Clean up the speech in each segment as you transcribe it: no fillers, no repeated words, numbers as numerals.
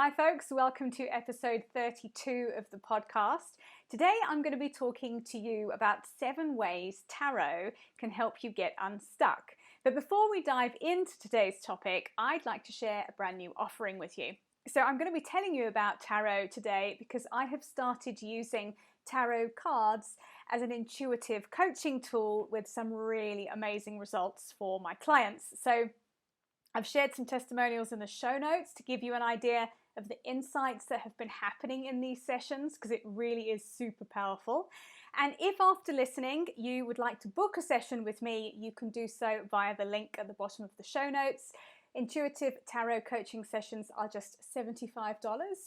Hi folks, welcome to episode 32 of the podcast. Today I'm going to be talking to you about 7 ways tarot can help you get unstuck. But before we dive into today's topic, I'd like to share a brand new offering with you. So I'm going to be telling you about tarot today because I have started using tarot cards as an intuitive coaching tool with some really amazing results for my clients. So I've shared some testimonials in the show notes to give you an idea of the insights that have been happening in these sessions, because it really is super powerful. And if after listening you would like to book a session with me, you can do so via the link at the bottom of the show notes. Intuitive tarot coaching sessions are just $75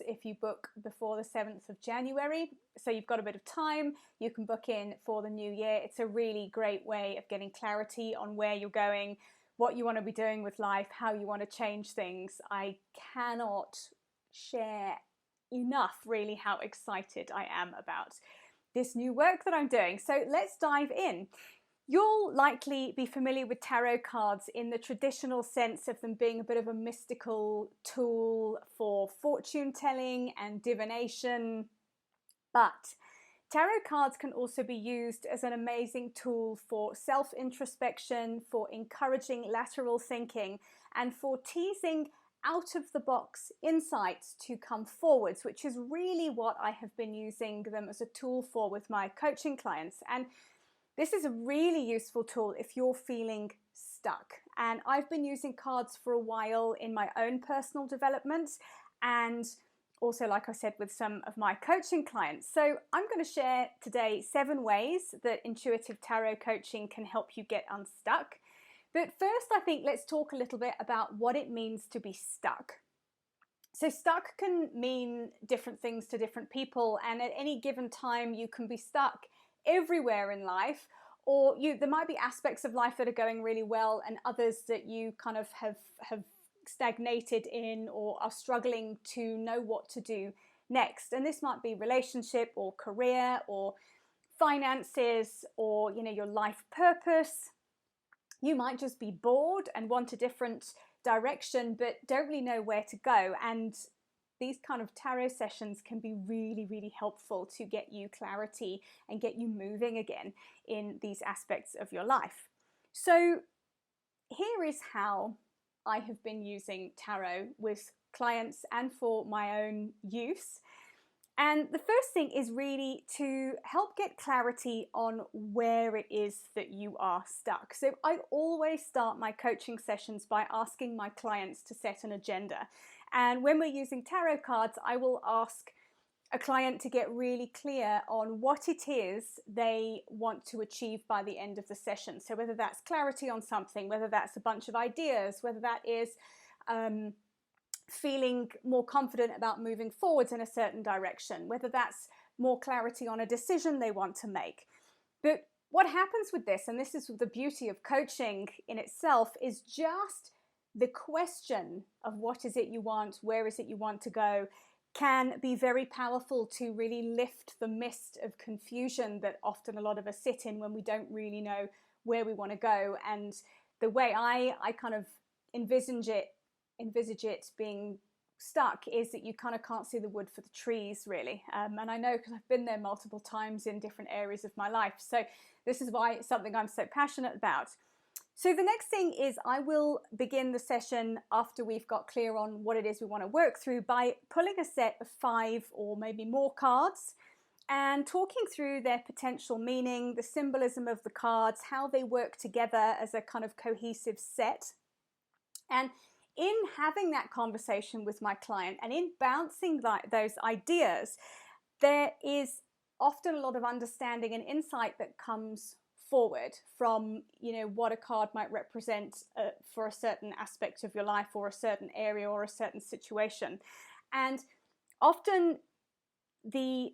if you book before the 7th of January. So you've got a bit of time. You can book in for the new year. It's a really great way of getting clarity on where you're going, what you want to be doing with life, how you want to change things. I cannot share enough really how excited I am about this new work that I'm doing. So let's dive in. You'll likely be familiar with tarot cards in the traditional sense of them being a bit of a mystical tool for fortune telling and divination, but tarot cards can also be used as an amazing tool for self-introspection, for encouraging lateral thinking, and for teasing out-of-the-box insights to come forwards, which is really what I have been using them as a tool for with my coaching clients. And this is a really useful tool if you're feeling stuck. And I've been using cards for a while in my own personal development, and also, like I said, with some of my coaching clients. So I'm going to share today 7 ways that intuitive tarot coaching can help you get unstuck. But first, I think let's talk a little bit about what it means to be stuck. So stuck can mean different things to different people, and at any given time you can be stuck everywhere in life, or there might be aspects of life that are going really well and others that you kind of have stagnated in or are struggling to know what to do next. And this might be relationship or career or finances or your life purpose. You might just be bored and want a different direction but don't really know where to go, and these kind of tarot sessions can be really, really helpful to get you clarity and get you moving again in these aspects of your life. So here is how I have been using tarot with clients and for my own use. And the first thing is really to help get clarity on where it is that you are stuck. So I always start my coaching sessions by asking my clients to set an agenda. And when we're using tarot cards, I will ask a client to get really clear on what it is they want to achieve by the end of the session. So whether that's clarity on something, whether that's a bunch of ideas, whether that is feeling more confident about moving forwards in a certain direction, whether that's more clarity on a decision they want to make. But what happens with this, and this is the beauty of coaching in itself, is just the question of what is it you want, where is it you want to go, can be very powerful to really lift the mist of confusion that often a lot of us sit in when we don't really know where we want to go. And the way I kind of envisage it being stuck is that you kind of can't see the wood for the trees, really. And I know because I've been there multiple times in different areas of my life. So this is why it's something I'm so passionate about. So the next thing is I will begin the session after we've got clear on what it is we want to work through by pulling a set of 5 or maybe more cards and talking through their potential meaning, the symbolism of the cards, how they work together as a kind of cohesive set. And in having that conversation with my client and in bouncing those ideas, there is often a lot of understanding and insight that comes forward from what a card might represent for a certain aspect of your life or a certain area or a certain situation. And often the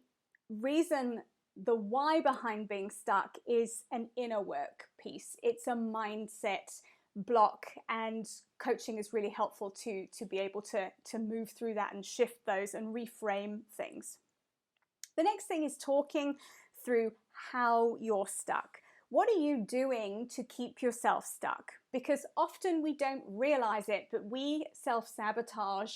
reason, the why behind being stuck is an inner work piece. It's a mindset block, and coaching is really helpful to be able to move through that and shift those and reframe things. The next thing is talking through how you're stuck. What are you doing to keep yourself stuck? Because often we don't realize it, but we self-sabotage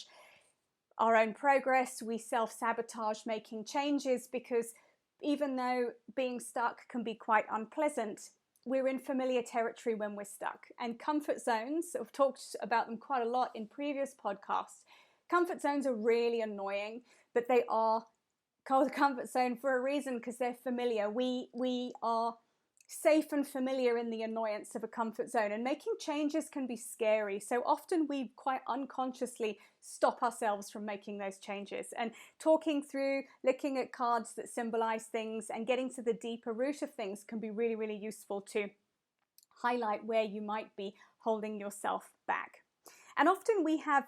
our own progress, we self-sabotage making changes, because even though being stuck can be quite unpleasant, we're in familiar territory when we're stuck. And comfort zones, I've talked about them quite a lot in previous podcasts. Comfort zones are really annoying, but they are called a comfort zone for a reason, because they're familiar. We are safe and familiar in the annoyance of a comfort zone, and making changes can be scary. So often we quite unconsciously stop ourselves from making those changes. And talking through, looking at cards that symbolize things and getting to the deeper root of things can be really, really useful to highlight where you might be holding yourself back. And often we have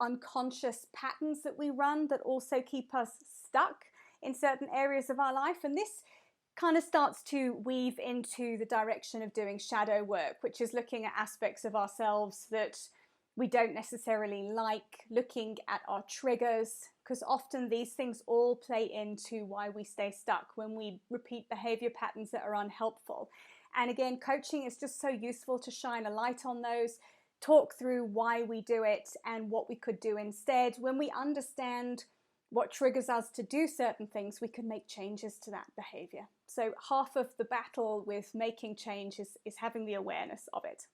unconscious patterns that we run that also keep us stuck in certain areas of our life, and this kind of starts to weave into the direction of doing shadow work, which is looking at aspects of ourselves that we don't necessarily like, looking at our triggers, because often these things all play into why we stay stuck when we repeat behavior patterns that are unhelpful. And again, coaching is just so useful to shine a light on those, talk through why we do it and what we could do instead. When we understand what triggers us to do certain things, we can make changes to that behavior. So half of the battle with making change is having the awareness of it.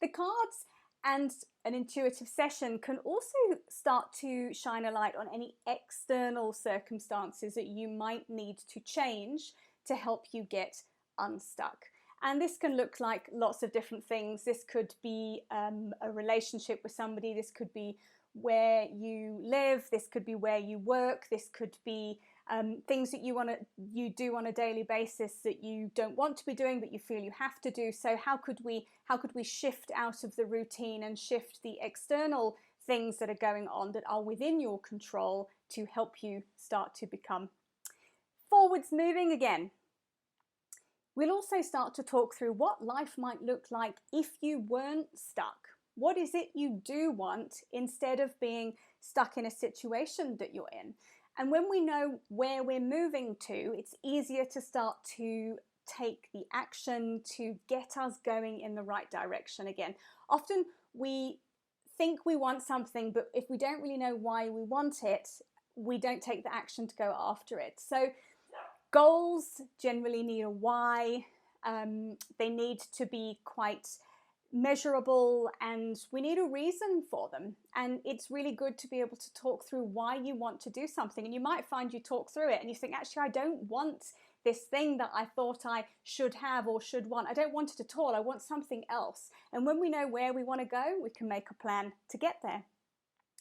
The cards and an intuitive session can also start to shine a light on any external circumstances that you might need to change to help you get unstuck. And this can look like lots of different things. This could be a relationship with somebody. This could be where you live. This could be where you work. This could be things that you do on a daily basis that you don't want to be doing, but you feel you have to do. So how could we shift out of the routine and shift the external things that are going on that are within your control to help you start to become forwards moving again? We'll also start to talk through what life might look like if you weren't stuck. What is it you do want instead of being stuck in a situation that you're in? And when we know where we're moving to, it's easier to start to take the action to get us going in the right direction again. Often we think we want something, but if we don't really know why we want it, we don't take the action to go after it. So goals generally need a why. They need to be quite measurable, and we need a reason for them. And it's really good to be able to talk through why you want to do something. And you might find you talk through it and you think, actually, I don't want this thing that I thought I should have or should want. I don't want it at all. I want something else. And when we know where we want to go, we can make a plan to get there.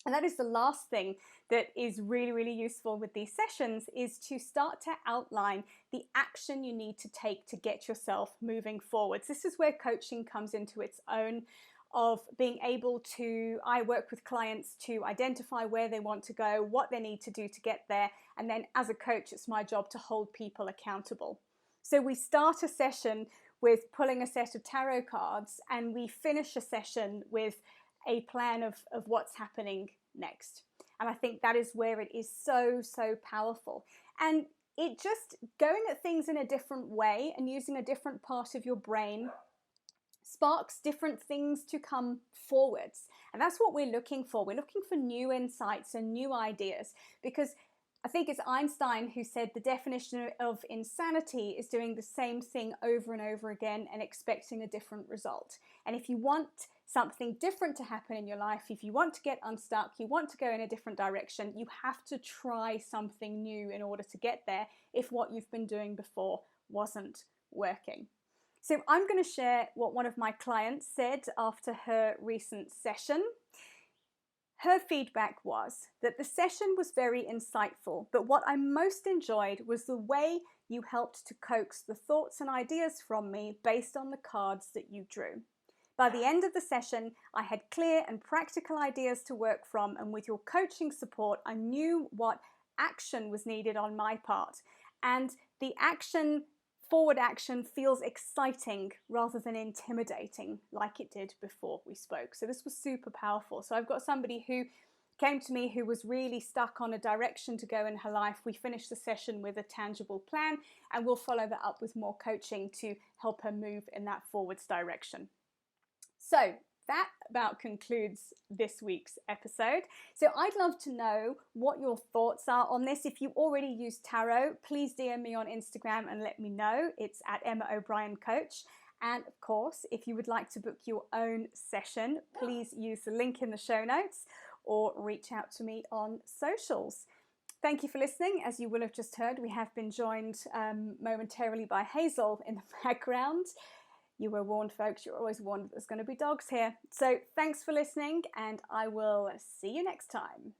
And that is the last thing that is really, really useful with these sessions, is to start to outline the action you need to take to get yourself moving forwards. This is where coaching comes into its own, of being able to, I work with clients to identify where they want to go, what they need to do to get there. And then as a coach, it's my job to hold people accountable. So we start a session with pulling a set of tarot cards, and we finish a session with a plan of what's happening next. And I think that is where it is so, so powerful. And it just, going at things in a different way and using a different part of your brain sparks different things to come forwards. And that's what we're looking for. We're looking for new insights and new ideas, because I think it's Einstein who said the definition of insanity is doing the same thing over and over again and expecting a different result. And if you want something different to happen in your life, if you want to get unstuck, you want to go in a different direction, you have to try something new in order to get there if what you've been doing before wasn't working. So I'm going to share what one of my clients said after her recent session. Her feedback was that the session was very insightful, but what I most enjoyed was the way you helped to coax the thoughts and ideas from me based on the cards that you drew. By the end of the session, I had clear and practical ideas to work from, and with your coaching support, I knew what action was needed on my part. And the forward action feels exciting rather than intimidating like it did before we spoke. So this was super powerful. So I've got somebody who came to me who was really stuck on a direction to go in her life. We finished the session with a tangible plan, and we'll follow that up with more coaching to help her move in that forwards direction. So that about concludes this week's episode. So I'd love to know what your thoughts are on this. If you already use tarot, please DM me on Instagram and let me know. It's at Emma O'Brien Coach. And of course, if you would like to book your own session, please use the link in the show notes or reach out to me on socials. Thank you for listening. As you will have just heard, we have been joined momentarily by Hazel in the background. You were warned, folks. You're always warned that there's going to be dogs here. So thanks for listening, and I will see you next time.